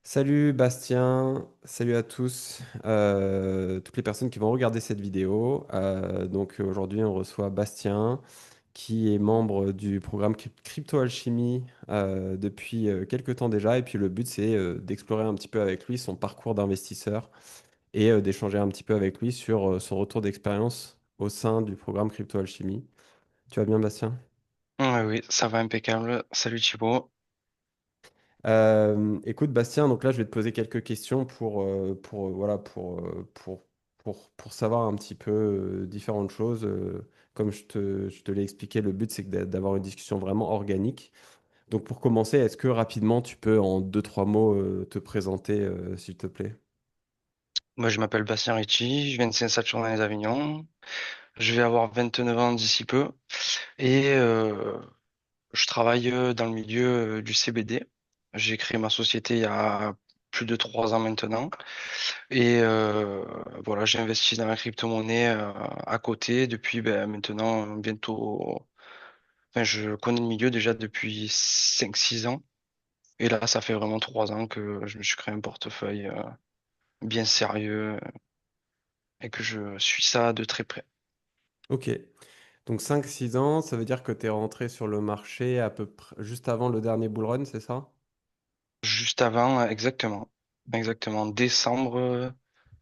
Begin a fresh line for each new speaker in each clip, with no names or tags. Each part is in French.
Salut Bastien, salut à tous, toutes les personnes qui vont regarder cette vidéo. Donc aujourd'hui, on reçoit Bastien, qui est membre du programme Crypto Alchimie depuis quelques temps déjà. Et puis le but, c'est d'explorer un petit peu avec lui son parcours d'investisseur et d'échanger un petit peu avec lui sur son retour d'expérience au sein du programme Crypto Alchimie. Tu vas bien, Bastien?
Oui, oui, ça va impeccable. Salut Thibaut.
Écoute, Bastien, donc là, je vais te poser quelques questions voilà, pour savoir un petit peu différentes choses. Comme je te l'ai expliqué, le but, c'est d'avoir une discussion vraiment organique. Donc, pour commencer, est-ce que rapidement, tu peux, en deux, trois mots, te présenter, s'il te plaît?
Moi, je m'appelle Bastien Ricci, je viens de Saint-Saturnin-les-Avignon. Je vais avoir 29 ans d'ici peu et je travaille dans le milieu du CBD. J'ai créé ma société il y a plus de 3 ans maintenant et voilà, j'ai investi dans la crypto-monnaie à côté depuis maintenant bientôt. Enfin, je connais le milieu déjà depuis 5, 6 ans et là, ça fait vraiment 3 ans que je me suis créé un portefeuille bien sérieux et que je suis ça de très près.
Ok. Donc, 5 6 ans, ça veut dire que tu es rentré sur le marché à peu près juste avant le dernier bull run, c'est ça?
Juste avant, exactement. Exactement. Décembre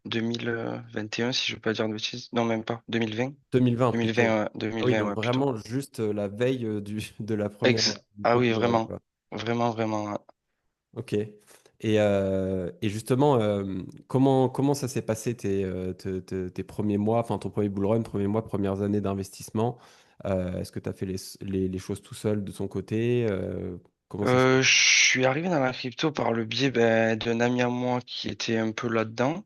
2021, si je veux pas dire de bêtises. Non, même pas. 2020.
2020 plutôt.
2020,
Ah oui,
2020,
donc
ouais, plutôt.
vraiment juste la veille du
Ah
premier
oui,
bull run,
vraiment.
quoi.
Vraiment, vraiment. Ouais.
Ok. Et justement, comment ça s'est passé tes premiers mois, enfin ton premier bull run, premiers mois, premières années d'investissement? Est-ce que tu as fait les choses tout seul de ton côté? Comment ça s'est
Je suis arrivé dans la crypto par le biais d'un ami à moi qui était un peu là-dedans,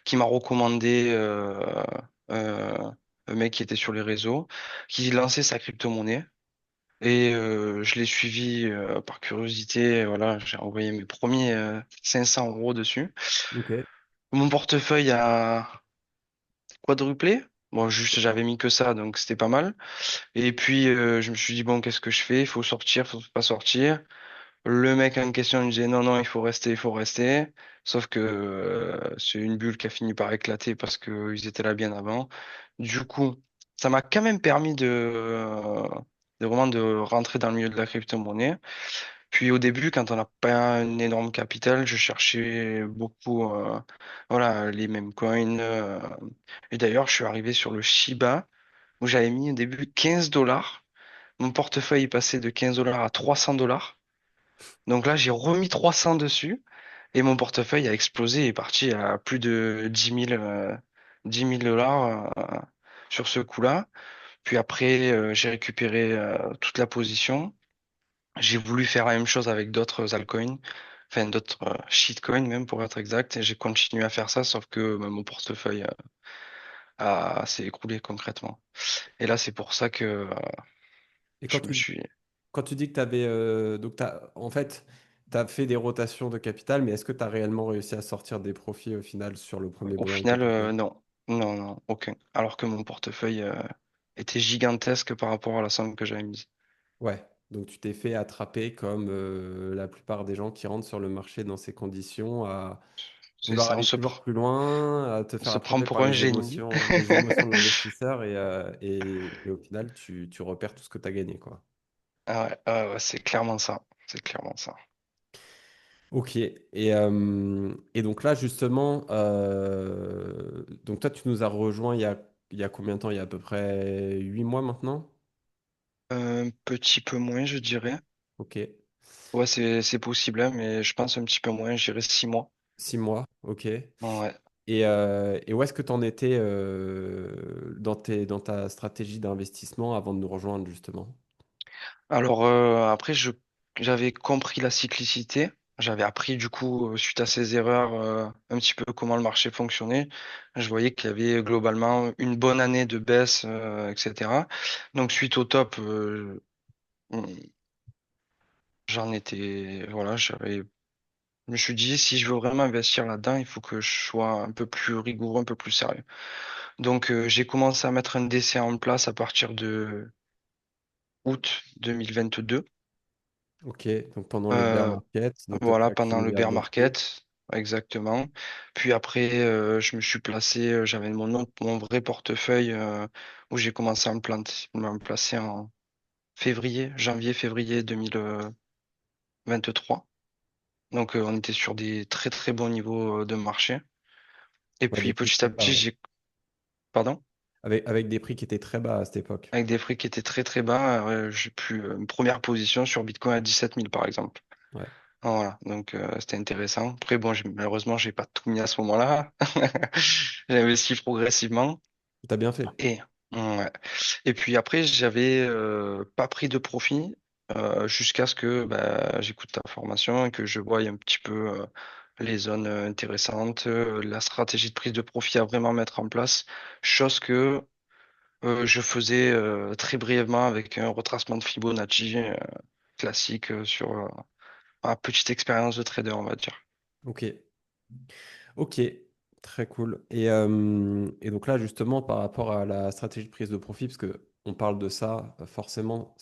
qui m'a recommandé euh, un mec qui était sur les réseaux, qui lançait sa crypto-monnaie. Et je l'ai suivi par curiosité. Voilà, j'ai envoyé mes premiers 500 euros dessus.
Ok.
Mon portefeuille a quadruplé. Bon, juste j'avais mis que ça, donc c'était pas mal. Et puis je me suis dit bon, qu'est-ce que je fais? Il faut sortir, faut pas sortir. Le mec en question il me disait non, non, il faut rester, il faut rester. Sauf que c'est une bulle qui a fini par éclater parce que ils étaient là bien avant. Du coup, ça m'a quand même permis de vraiment de rentrer dans le milieu de la crypto-monnaie. Puis au début, quand on n'a pas un énorme capital, je cherchais beaucoup voilà, les mêmes coins. Et d'ailleurs, je suis arrivé sur le Shiba où j'avais mis au début 15 dollars. Mon portefeuille est passé de 15 dollars à 300 dollars. Donc là, j'ai remis 300 dessus et mon portefeuille a explosé et est parti à plus de 10 000 dollars sur ce coup-là. Puis après, j'ai récupéré toute la position. J'ai voulu faire la même chose avec d'autres altcoins, enfin d'autres shitcoins même pour être exact, et j'ai continué à faire ça, sauf que mon portefeuille s'est écroulé concrètement. Et là, c'est pour ça que
Et
je me suis...
quand tu dis que tu avais, donc en fait, tu as fait des rotations de capital, mais est-ce que tu as réellement réussi à sortir des profits au final sur le premier
Au
bull run que
final,
tu as fait?
non, non, non, aucun. Alors que mon portefeuille était gigantesque par rapport à la somme que j'avais mise.
Ouais, donc tu t'es fait attraper comme la plupart des gens qui rentrent sur le marché dans ces conditions, à
C'est
vouloir
ça,
aller toujours plus loin, à te
on
faire
se prend
attraper
pour
par
un génie.
les émotions de l'investisseur et au final, tu repères tout ce que tu as gagné, quoi.
Ah ouais, ah ouais, c'est clairement ça. C'est clairement ça.
Ok, et donc là, justement, donc toi, tu nous as rejoint il y a combien de temps? Il y a à peu près 8 mois maintenant?
Un petit peu moins, je dirais.
Ok,
Ouais, c'est possible, hein, mais je pense un petit peu moins, je dirais 6 mois.
6 mois, ok.
Ouais.
Et où est-ce que tu en étais dans ta stratégie d'investissement avant de nous rejoindre, justement?
Alors après, j'avais compris la cyclicité. J'avais appris du coup, suite à ces erreurs, un petit peu comment le marché fonctionnait. Je voyais qu'il y avait globalement une bonne année de baisse, etc. Donc suite au top, j'en étais, voilà, je me suis dit, si je veux vraiment investir là-dedans, il faut que je sois un peu plus rigoureux, un peu plus sérieux. Donc j'ai commencé à mettre un DC en place à partir de août 2022.
Ok, donc pendant le bear
Euh,
market, donc tu
voilà,
as
pendant le
accumulé un
bear
peu de sous.
market, exactement. Puis après, je me suis placé, j'avais mon vrai portefeuille où j'ai commencé à me placer en janvier-février 2023. Donc on était sur des très très bons niveaux de marché. Et
Ouais, des
puis
prix
petit
très
à
bas,
petit,
ouais.
pardon,
Avec des prix qui étaient très bas à cette époque.
avec des prix qui étaient très très bas, j'ai pu une première position sur Bitcoin à 17 000 par exemple.
Ouais,
Voilà, donc c'était intéressant. Après, bon, malheureusement, j'ai pas tout mis à ce moment-là. J'ai investi progressivement.
t'as bien fait.
Et, ouais. Et puis après, j'avais pas pris de profit jusqu'à ce que bah, j'écoute ta formation et que je voie un petit peu les zones intéressantes, la stratégie de prise de profit à vraiment mettre en place, chose que je faisais très brièvement avec un retracement de Fibonacci classique sur ma petite expérience de trader, on va dire.
Ok, ok, très cool. Et donc là, justement, par rapport à la stratégie de prise de profit, parce que on parle de ça, forcément,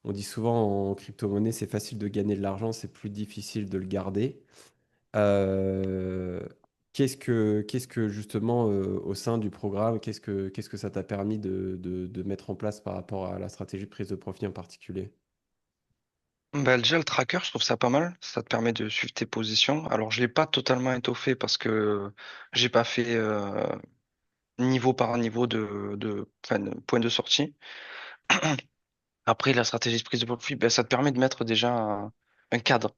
on dit souvent en crypto-monnaie, c'est facile de gagner de l'argent, c'est plus difficile de le garder. Euh, qu'est-ce que justement, au sein du programme, qu'est-ce que ça t'a permis de mettre en place par rapport à la stratégie de prise de profit en particulier?
Bah, déjà, le tracker, je trouve ça pas mal. Ça te permet de suivre tes positions. Alors, je l'ai pas totalement étoffé parce que j'ai pas fait niveau par niveau enfin, de point de sortie. Après, la stratégie de prise de profit, bah, ça te permet de mettre déjà un cadre,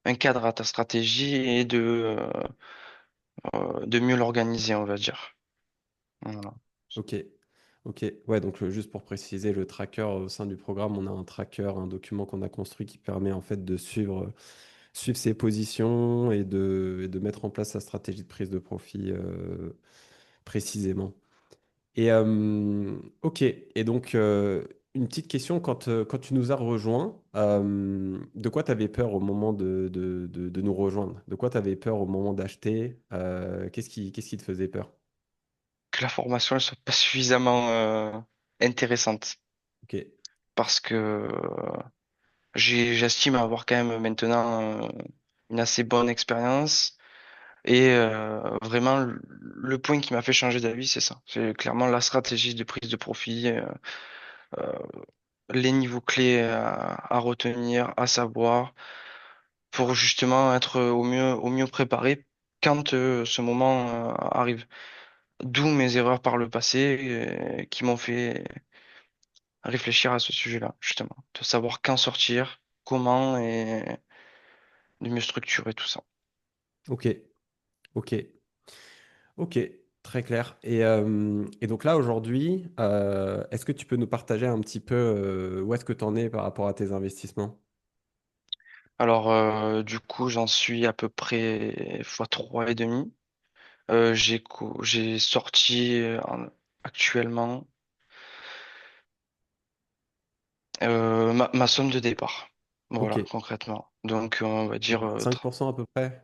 un cadre à ta stratégie et de mieux l'organiser, on va dire. Voilà.
Ok, ok. Ouais, donc juste pour préciser, le tracker au sein du programme, on a un tracker, un document qu'on a construit qui permet en fait de suivre ses positions et de mettre en place sa stratégie de prise de profit précisément. Ok, et donc une petite question, quand tu nous as rejoints, de quoi tu avais peur au moment de nous rejoindre? De quoi tu avais peur au moment d'acheter? Qu'est-ce qui te faisait peur?
Que la formation ne soit pas suffisamment intéressante
Ok,
parce que j'estime avoir quand même maintenant une assez bonne expérience. Et vraiment, le point qui m'a fait changer d'avis, c'est ça. C'est clairement la stratégie de prise de profit, euh, les niveaux clés à retenir, à savoir, pour justement être au mieux préparé quand ce moment arrive. D'où mes erreurs par le passé qui m'ont fait réfléchir à ce sujet-là, justement. De savoir quand sortir, comment et de mieux structurer tout ça.
ok, ok, ok, très clair. Et donc là, aujourd'hui, est-ce que tu peux nous partager un petit peu où est-ce que tu en es par rapport à tes investissements?
Alors, du coup, j'en suis à peu près fois 3,5. J'ai sorti actuellement ma somme de départ.
Ok,
Voilà, concrètement. Donc, on va
donc
dire,
25% à peu près.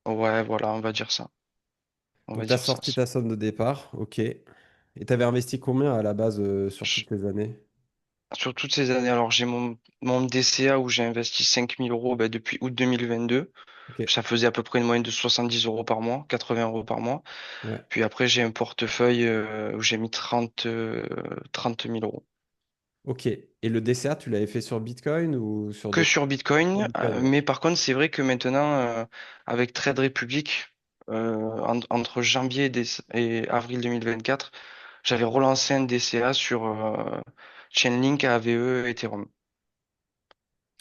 ouais, voilà, on va dire ça. On va
Donc tu as
dire ça.
sorti ta somme de départ, ok. Et tu avais investi combien à la base sur toutes
Ch-
ces années?
Sur toutes ces années, alors j'ai mon DCA où j'ai investi 5 000 € ben, depuis août 2022.
Ok,
Ça faisait à peu près une moyenne de 70 € par mois, 80 € par mois.
ouais,
Puis après, j'ai un portefeuille où j'ai mis 30 000 €.
ok. Et le DCA, tu l'avais fait sur Bitcoin ou sur
Que
d'autres?
sur
Sur
Bitcoin,
Bitcoin, ouais.
mais par contre, c'est vrai que maintenant, avec Trade Republic, entre janvier et avril 2024, j'avais relancé un DCA sur Chainlink, AVE, Ethereum.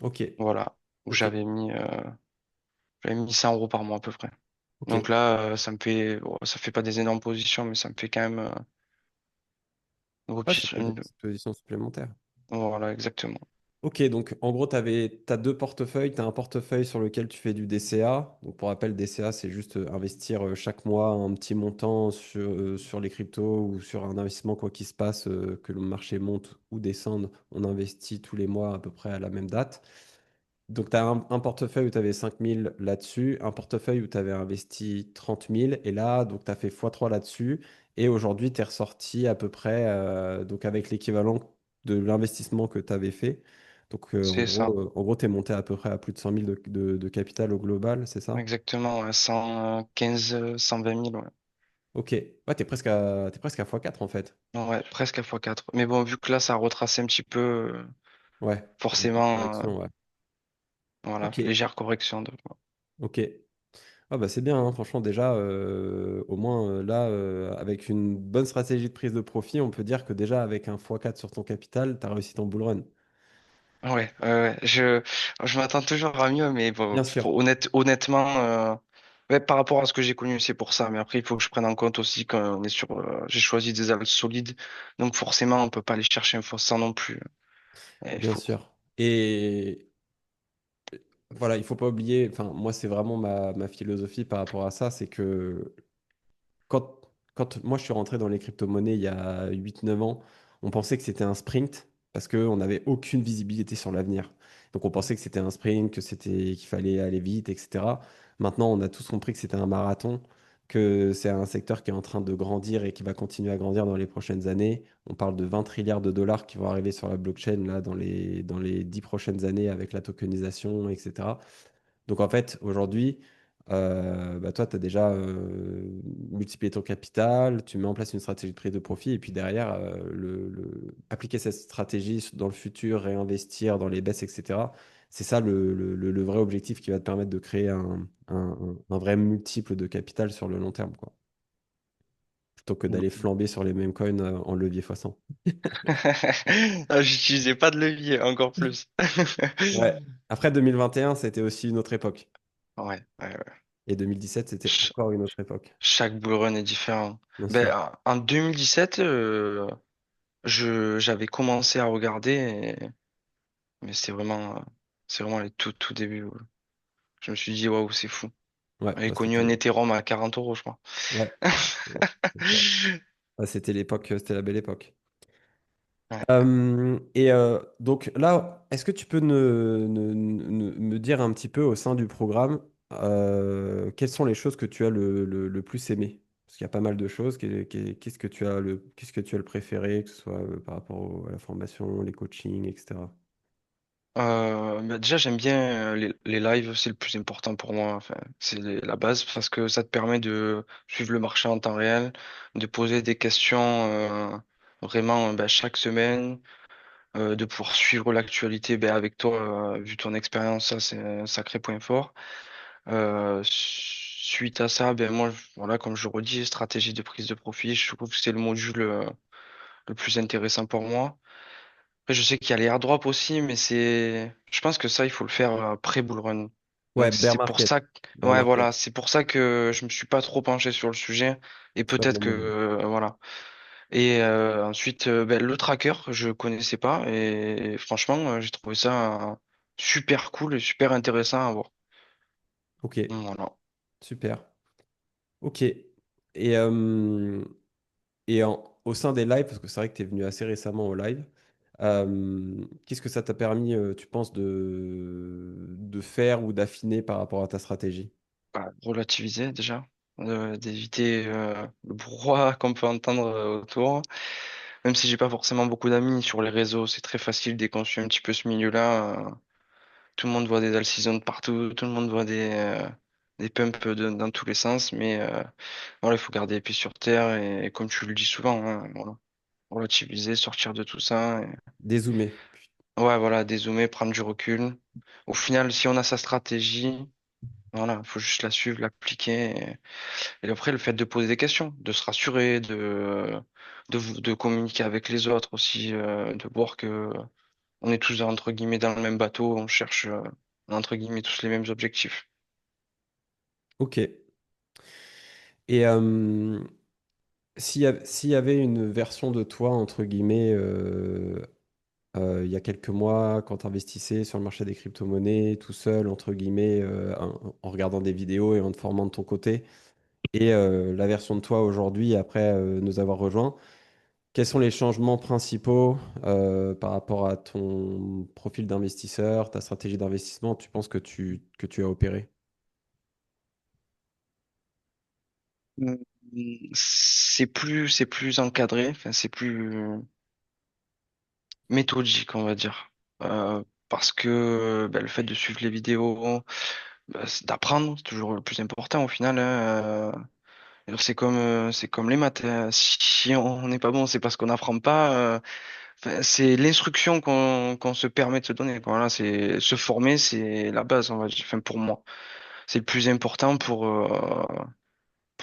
Ok,
Voilà, où
ok,
j'avais mis 100 € par mois à peu près.
ok.
Donc là, bon, ça fait pas des énormes positions, mais ça me fait quand même
Ouais, ça fait des
une-
petites positions supplémentaires.
voilà, exactement.
Ok, donc en gros, tu as deux portefeuilles. Tu as un portefeuille sur lequel tu fais du DCA. Donc pour rappel, DCA, c'est juste investir chaque mois un petit montant sur les cryptos ou sur un investissement, quoi qu'il se passe, que le marché monte ou descende. On investit tous les mois à peu près à la même date. Donc tu as un portefeuille où tu avais 5 000 là-dessus, un portefeuille où tu avais investi 30 000. Et là, donc tu as fait x3 là-dessus. Et aujourd'hui, tu es ressorti à peu près donc avec l'équivalent de l'investissement que tu avais fait. Donc,
C'est ça.
en gros, tu es monté à peu près à plus de 100 000 de capital au global, c'est ça?
Exactement, ouais, 115, 120 000, ouais.
Ok. Ouais, t'es presque à x4 en fait.
Ouais, presque à x4. Mais bon, vu que là, ça a retracé un petit peu,
Ouais, il y a une petite
forcément,
correction, ouais.
voilà,
Ok,
légère correction.
ok. Ah bah c'est bien, hein. Franchement, déjà, au moins là, avec une bonne stratégie de prise de profit, on peut dire que déjà, avec un x4 sur ton capital, tu as réussi ton bull run.
Ouais, je m'attends toujours à mieux, mais bon,
Bien sûr,
honnêtement, ouais, par rapport à ce que j'ai connu, c'est pour ça. Mais après, il faut que je prenne en compte aussi qu'on est sur, j'ai choisi des altes solides, donc forcément, on peut pas aller chercher un faux non plus. Et il
bien
faut.
sûr. Et voilà, il faut pas oublier, enfin, moi, c'est vraiment ma philosophie par rapport à ça, c'est que quand, quand moi je suis rentré dans les crypto-monnaies il y a 8 9 ans, on pensait que c'était un sprint parce qu'on n'avait aucune visibilité sur l'avenir. Donc on pensait que c'était un sprint, qu'il fallait aller vite, etc. Maintenant, on a tous compris que c'était un marathon, que c'est un secteur qui est en train de grandir et qui va continuer à grandir dans les prochaines années. On parle de 20 trilliards de dollars qui vont arriver sur la blockchain là, dans les 10 prochaines années avec la tokenisation, etc. Donc en fait, aujourd'hui, bah, toi, tu as déjà multiplié ton capital, tu mets en place une stratégie de prise de profit, et puis derrière, appliquer cette stratégie dans le futur, réinvestir dans les baisses, etc. C'est ça le vrai objectif qui va te permettre de créer un vrai multiple de capital sur le long terme, quoi. Plutôt que d'aller flamber sur les mêmes coins en levier x100.
Ah, j'utilisais pas de levier, encore plus.
Ouais. Après 2021, c'était aussi une autre époque.
Ouais, ouais, ouais.
Et 2017, c'était
Ch-
encore une autre époque,
Chaque bull run est différent.
bien
Ben,
sûr.
en 2017, j'avais commencé à regarder, mais c'est vraiment les tout début. Je me suis dit, waouh, c'est fou.
Ouais,
J'ai
bah,
connu un Ethereum à 40 euros, je crois.
ouais. Ouais, c'est ça. Ah, c'était l'époque, c'était la belle époque.
Ouais.
Donc là, est-ce que tu peux me dire un petit peu au sein du programme quelles sont les choses que tu as le plus aimé? Parce qu'il y a pas mal de choses. Qu'est-ce que tu as qu'est-ce que tu as le préféré, que ce soit par rapport à la formation, les coachings, etc.
Bah, déjà, j'aime bien les lives, c'est le plus important pour moi. Enfin, c'est la base parce que ça te permet de suivre le marché en temps réel, de poser des questions vraiment bah, chaque semaine, de pouvoir suivre l'actualité bah, avec toi, vu ton expérience, ça c'est un sacré point fort. Suite à ça, ben moi, voilà, comme je le redis, stratégie de prise de profit, je trouve que c'est le module le plus intéressant pour moi. Après, je sais qu'il y a les airdrops aussi, mais je pense que ça, il faut le faire après bull run.
Ouais,
Donc
bear
c'est pour
market.
ça,
Bear
ouais,
market.
voilà, c'est pour ça que je me suis pas trop penché sur le sujet et
C'est pas le
peut-être
bon
que,
moment.
voilà. Et ensuite, ben, le tracker, je connaissais pas et franchement, j'ai trouvé ça super cool et super intéressant à voir.
Ok,
Voilà.
super. Ok. Au sein des lives, parce que c'est vrai que tu es venu assez récemment au live, qu'est-ce que ça t'a permis, tu penses, de faire ou d'affiner par rapport à ta stratégie?
Bah, relativiser déjà, d'éviter le brouhaha qu'on peut entendre autour. Même si j'ai pas forcément beaucoup d'amis sur les réseaux, c'est très facile dès qu'on suit un petit peu ce milieu-là. Tout le monde voit des all season partout, tout le monde voit des pumps dans tous les sens, mais voilà, il faut garder les pieds sur terre et comme tu le dis souvent, hein, voilà, relativiser, sortir de tout ça.
Dézoomer.
Ouais, voilà, dézoomer, prendre du recul. Au final, si on a sa stratégie, voilà, il faut juste la suivre, l'appliquer. Et après, le fait de poser des questions, de se rassurer, de communiquer avec les autres aussi, de voir que on est tous entre guillemets dans le même bateau, on cherche entre guillemets tous les mêmes objectifs.
Ok. Et s'il y avait une version de toi, entre guillemets, il y a quelques mois, quand tu investissais sur le marché des crypto-monnaies, tout seul, entre guillemets, en regardant des vidéos et en te formant de ton côté, et la version de toi aujourd'hui, après nous avoir rejoints, quels sont les changements principaux par rapport à ton profil d'investisseur, ta stratégie d'investissement, tu penses que tu as opéré?
Mm, c'est plus encadré, enfin, c'est plus méthodique, on va dire. parce que ben, le fait de suivre les vidéos, ben, c'est d'apprendre, c'est toujours le plus important au final, hein. Alors, c'est comme les maths, hein. Si on n'est pas bon, c'est parce qu'on n'apprend pas. Enfin, c'est l'instruction qu'on se permet de se donner, quoi. Voilà, c'est se former, c'est la base, on va dire. Enfin, pour moi, c'est le plus important pour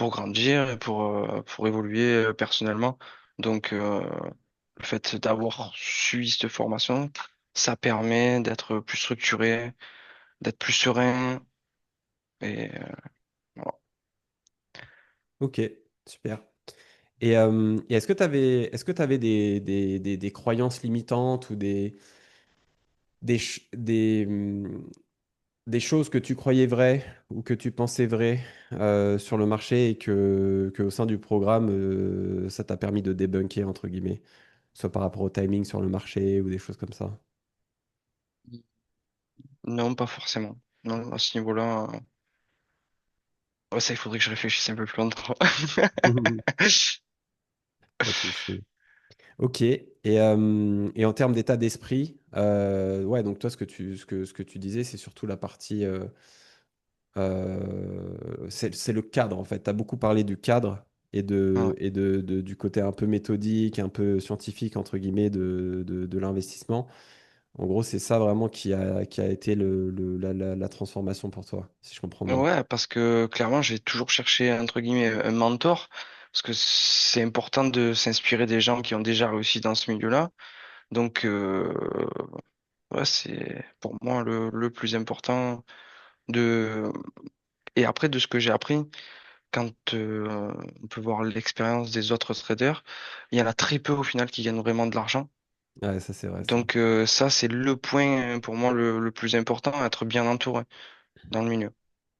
grandir et pour évoluer personnellement. Donc, le fait d'avoir suivi cette formation, ça permet d'être plus structuré, d'être plus serein. Et voilà.
Ok, super. Et est-ce que tu avais des croyances limitantes ou des choses que tu croyais vraies ou que tu pensais vraies sur le marché et que au sein du programme, ça t'a permis de débunker, entre guillemets, soit par rapport au timing sur le marché ou des choses comme ça?
Non, pas forcément. Non, à ce niveau-là, ouais, ça, il faudrait que je réfléchisse un peu plus longtemps.
Pas de souci. Ok. Et en termes d'état d'esprit, ouais, donc toi, ce que tu disais, c'est surtout la partie, c'est le cadre, en fait. Tu as beaucoup parlé du cadre
Ah.
du côté un peu méthodique, un peu scientifique, entre guillemets, de l'investissement. En gros, c'est ça vraiment qui a été la transformation pour toi, si je comprends bien.
Ouais, parce que clairement, j'ai toujours cherché, entre guillemets, un mentor, parce que c'est important de s'inspirer des gens qui ont déjà réussi dans ce milieu-là. Donc, ouais, c'est pour moi le plus important de... Et après, de ce que j'ai appris, quand on peut voir l'expérience des autres traders, il y en a très peu au final qui gagnent vraiment de l'argent.
Ouais, ça, c'est vrai, ça.
Donc, ça, c'est le point pour moi le plus important, être bien entouré dans le milieu.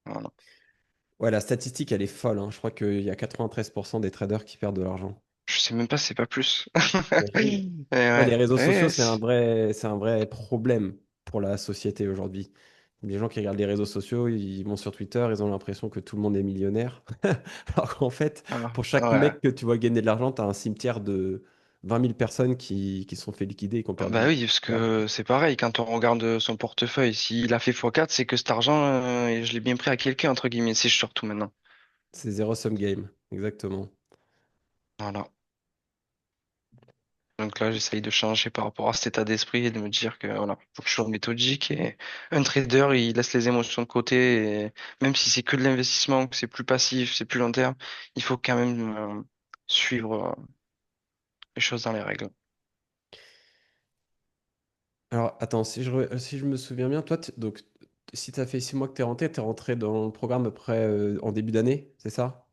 Voilà.
Ouais, la statistique, elle est folle, hein. Je crois qu'il y a 93% des traders qui perdent de l'argent.
Je sais même pas, si c'est pas plus.
T'imagines?
Et
Ouais,
ouais,
les réseaux sociaux,
ouais,
c'est un vrai problème pour la société aujourd'hui. Les gens qui regardent les réseaux sociaux, ils vont sur Twitter, ils ont l'impression que tout le monde est millionnaire. Alors qu'en fait,
ah,
pour chaque
ouais.
mec que tu vois gagner de l'argent, tu as un cimetière de 20 000 personnes qui se sont fait liquider et qui ont perdu
Bah
beaucoup
oui, parce
d'argent.
que c'est pareil, quand on regarde son portefeuille, s'il a fait x4, c'est que cet argent, je l'ai bien pris à quelqu'un, entre guillemets, si je sors tout maintenant.
C'est zéro sum game, exactement.
Voilà. Donc là, j'essaye de changer par rapport à cet état d'esprit et de me dire que voilà, faut que je sois méthodique et un trader, il laisse les émotions de côté et même si c'est que de l'investissement, que c'est plus passif, c'est plus long terme, il faut quand même suivre les choses dans les règles.
Alors, attends, si je me souviens bien, toi, donc, si tu as fait 6 mois que tu es rentré dans le programme après en début d'année, c'est ça?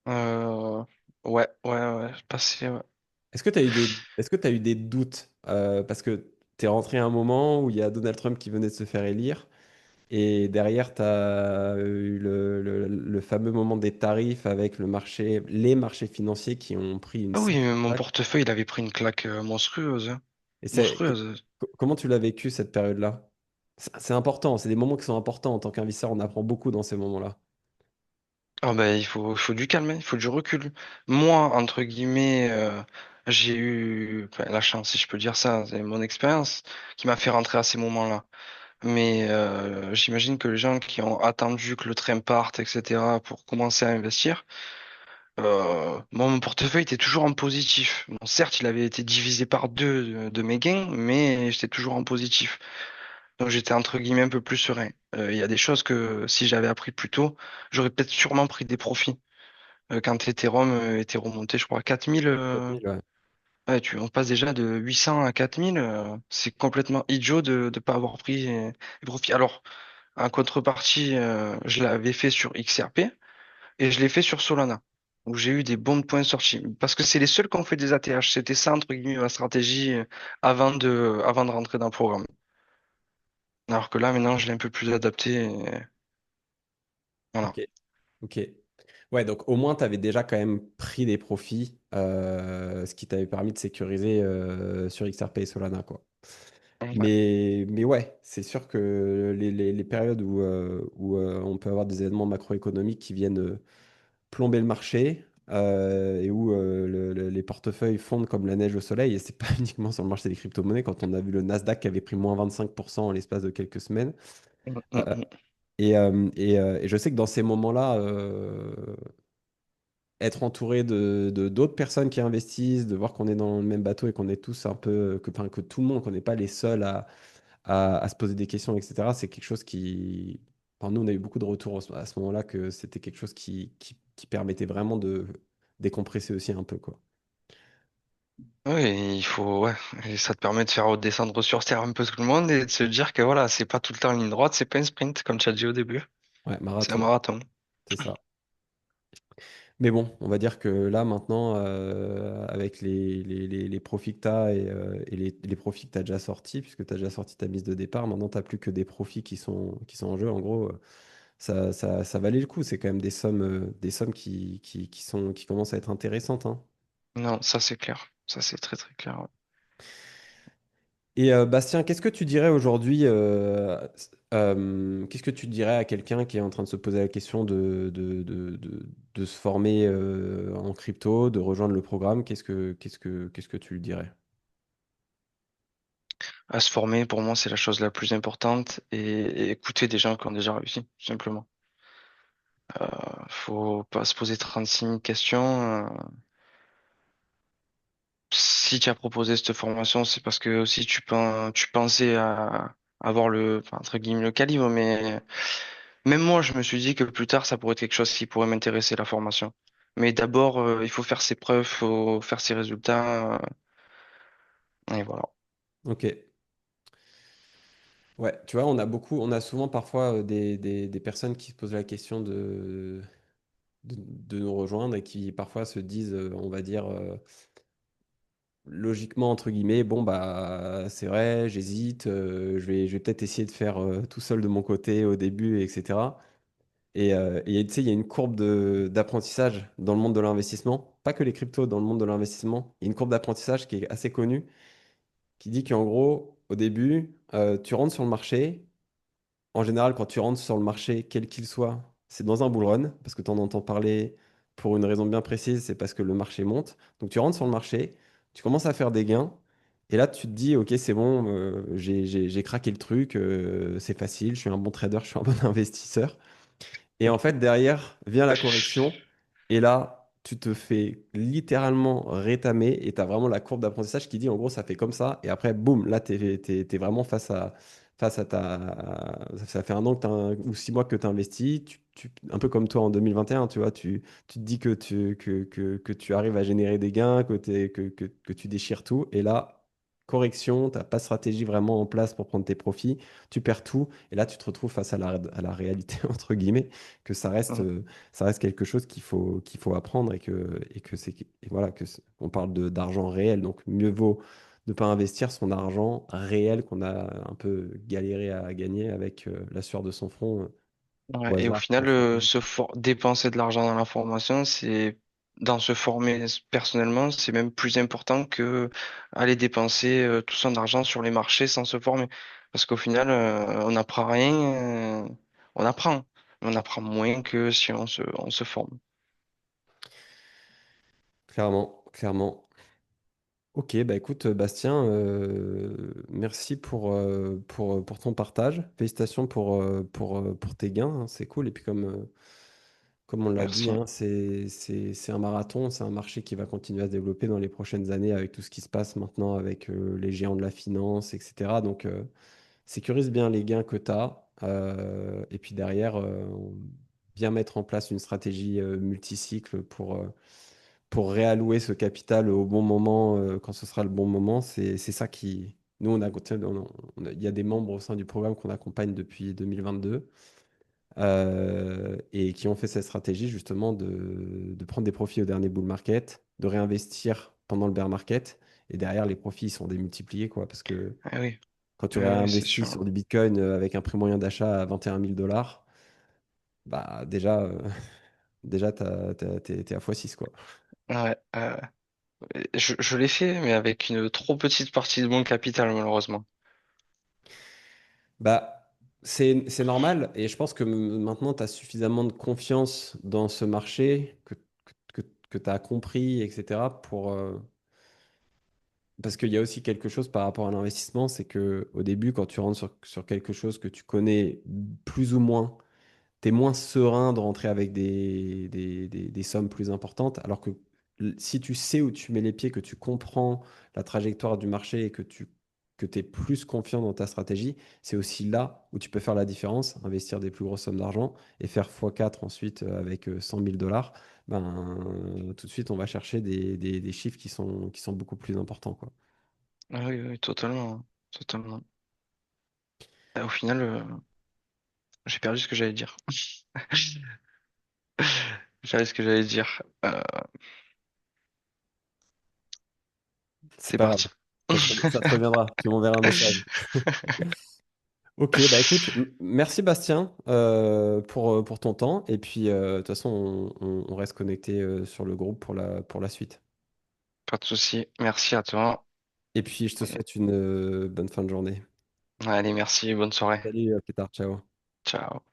Euh, ouais, passé, ouais.
Est-ce que tu eu des doutes parce que tu es rentré à un moment où il y a Donald Trump qui venait de se faire élire et derrière tu as eu le fameux moment des tarifs avec les marchés financiers qui ont pris une
Ah oui,
sacrée
mon
claque.
portefeuille, il avait pris une claque monstrueuse, hein.
Et
Monstrueuse.
comment tu l'as vécu cette période-là? C'est important, c'est des moments qui sont importants en tant qu'investisseur, on apprend beaucoup dans ces moments-là.
Ah ben, il faut du calme, hein, il faut du recul. Moi, entre guillemets, j'ai eu enfin, la chance, si je peux dire ça, c'est mon expérience qui m'a fait rentrer à ces moments-là. Mais j'imagine que les gens qui ont attendu que le train parte, etc., pour commencer à investir, moi, mon portefeuille était toujours en positif. Bon, certes, il avait été divisé par deux de mes gains, mais j'étais toujours en positif. Donc j'étais entre guillemets un peu plus serein. Il y a des choses que si j'avais appris plus tôt, j'aurais peut-être sûrement pris des profits. Quand Ethereum était remonté, je crois, à 4000,
4000, ouais.
ouais, on passe déjà de 800 à 4000, c'est complètement idiot de ne pas avoir pris des profits. Alors, en contrepartie, je l'avais fait sur XRP et je l'ai fait sur Solana, où j'ai eu des bons points de sortie. Parce que c'est les seuls qui ont fait des ATH. C'était ça, entre guillemets, ma stratégie avant de rentrer dans le programme. Alors que là, maintenant, je l'ai un peu plus adapté. Et voilà.
Ok, ok. Ouais, donc au moins, tu avais déjà quand même pris des profits, ce qui t'avait permis de sécuriser sur XRP et Solana, quoi.
Ouais.
Mais ouais, c'est sûr que les périodes où on peut avoir des événements macroéconomiques qui viennent plomber le marché, et où les portefeuilles fondent comme la neige au soleil. Et c'est pas uniquement sur le marché des crypto-monnaies. Quand on a vu le Nasdaq qui avait pris moins 25% en l'espace de quelques semaines.
Mm,
Euh,
mm,
et je sais que dans ces moments-là, être entouré d'autres personnes qui investissent, de voir qu'on est dans le même bateau et qu'on est tous un peu, enfin, que tout le monde, qu'on n'est pas les seuls à se poser des questions, etc., c'est quelque chose qui. Enfin, nous, on a eu beaucoup de retours à ce moment-là que c'était quelque chose qui permettait vraiment de décompresser aussi un peu, quoi.
Oui, il faut, ouais, et ça te permet de faire redescendre sur terre un peu tout le monde et de se dire que voilà, c'est pas tout le temps en ligne droite, c'est pas un sprint, comme tu as dit au début,
Ouais,
c'est un
marathon,
marathon.
c'est ça. Mais bon, on va dire que là, maintenant, avec les profits que tu as et les profits que tu as déjà sortis, puisque tu as déjà sorti ta mise de départ, maintenant, tu n'as plus que des profits qui sont en jeu. En gros, ça valait le coup. C'est quand même des sommes qui commencent à être intéressantes, hein.
Non, ça c'est clair, ça c'est très très clair. Ouais.
Et Bastien, qu'est-ce que tu dirais aujourd'hui qu'est-ce que tu dirais à quelqu'un qui est en train de se poser la question de se former en crypto, de rejoindre le programme? Qu'est-ce que tu lui dirais?
À se former, pour moi, c'est la chose la plus importante et écouter des gens qui ont déjà réussi, tout simplement. Faut pas se poser 36 000 questions. Si tu as proposé cette formation, c'est parce que aussi tu pensais à avoir le, enfin, entre guillemets, le calibre, mais même moi, je me suis dit que plus tard, ça pourrait être quelque chose qui pourrait m'intéresser, la formation. Mais d'abord, il faut faire ses preuves, faut faire ses résultats, et voilà.
Ok. Ouais, tu vois, on a souvent parfois des personnes qui se posent la question de nous rejoindre et qui parfois se disent, on va dire, logiquement, entre guillemets, bon, bah, c'est vrai, j'hésite, je vais peut-être essayer de faire tout seul de mon côté au début, etc. Et tu sais, il y a une courbe d'apprentissage dans le monde de l'investissement, pas que les cryptos, dans le monde de l'investissement. Il y a une courbe d'apprentissage qui est assez connue, qui dit qu'en gros, au début, tu rentres sur le marché. En général, quand tu rentres sur le marché, quel qu'il soit, c'est dans un bull run, parce que tu en entends parler pour une raison bien précise, c'est parce que le marché monte. Donc tu rentres sur le marché, tu commences à faire des gains, et là tu te dis, ok, c'est bon, j'ai craqué le truc, c'est facile, je suis un bon trader, je suis un bon investisseur. Et en fait, derrière vient la correction. Et là, tu te fais littéralement rétamer. Et tu as vraiment la courbe d'apprentissage qui dit, en gros, ça fait comme ça. Et après, boum, là, tu es, vraiment face à Ça fait un an que ou 6 mois que tu investis. Un peu comme toi en 2021, tu vois, tu te dis que tu arrives à générer des gains, que tu déchires tout. Et là, correction, tu n'as pas de stratégie vraiment en place pour prendre tes profits. Tu perds tout. Et là, tu te retrouves face à la réalité, entre guillemets, que ça reste quelque chose qu'il faut apprendre et voilà, on parle d'argent réel. Donc, mieux vaut ne pas investir son argent réel qu'on a un peu galéré à gagner avec la sueur de son front au
Ouais, et au
hasard
final,
pour faire payer, quoi.
dépenser de l'argent dans la formation, dans se former personnellement, c'est même plus important que aller dépenser tout son argent sur les marchés sans se former. Parce qu'au final, on n'apprend rien, on apprend, mais on apprend moins que si on se forme.
Clairement, clairement. Ok, bah écoute, Bastien, merci pour ton partage. Félicitations pour tes gains, hein, c'est cool. Et puis comme on l'a dit,
Merci.
hein, c'est un marathon, c'est un marché qui va continuer à se développer dans les prochaines années avec tout ce qui se passe maintenant avec les géants de la finance, etc. Donc, sécurise bien les gains que tu as. Et puis derrière, bien mettre en place une stratégie multicycle pour réallouer ce capital au bon moment, quand ce sera le bon moment. C'est ça qui. Nous, il y a des membres au sein du programme qu'on accompagne depuis 2022 et qui ont fait cette stratégie justement de prendre des profits au dernier bull market, de réinvestir pendant le bear market, et derrière les profits ils sont démultipliés quoi, parce que
Ah oui,
quand tu
oui, c'est
réinvestis
sûr.
sur du Bitcoin avec un prix moyen d'achat à 21 000 $, bah déjà t'es à x6 quoi.
Ouais, je l'ai fait, mais avec une trop petite partie de mon capital, malheureusement.
Bah, c'est normal et je pense que maintenant tu as suffisamment de confiance dans ce marché que tu as compris, etc. Parce qu'il y a aussi quelque chose par rapport à l'investissement, c'est que au début, quand tu rentres sur quelque chose que tu connais plus ou moins, tu es moins serein de rentrer avec des sommes plus importantes, alors que si tu sais où tu mets les pieds, que tu comprends la trajectoire du marché et que tu es plus confiant dans ta stratégie, c'est aussi là où tu peux faire la différence, investir des plus grosses sommes d'argent et faire x4 ensuite avec 100 000 dollars. Ben, tout de suite, on va chercher des chiffres qui sont beaucoup plus importants, quoi.
Ah oui, oui, totalement. Totalement. Au final, j'ai perdu ce que j'allais dire. J'ai perdu ce que j'allais dire.
C'est
C'est
pas grave,
parti.
ça te reviendra, tu m'enverras un message. Ok, bah écoute, merci Bastien pour ton temps. Et puis, de toute façon, on reste connecté sur le groupe pour la suite.
Pas de souci. Merci à toi.
Et puis, je te souhaite une bonne fin de journée.
Allez, merci. Bonne soirée.
Salut, à plus tard, ciao.
Ciao.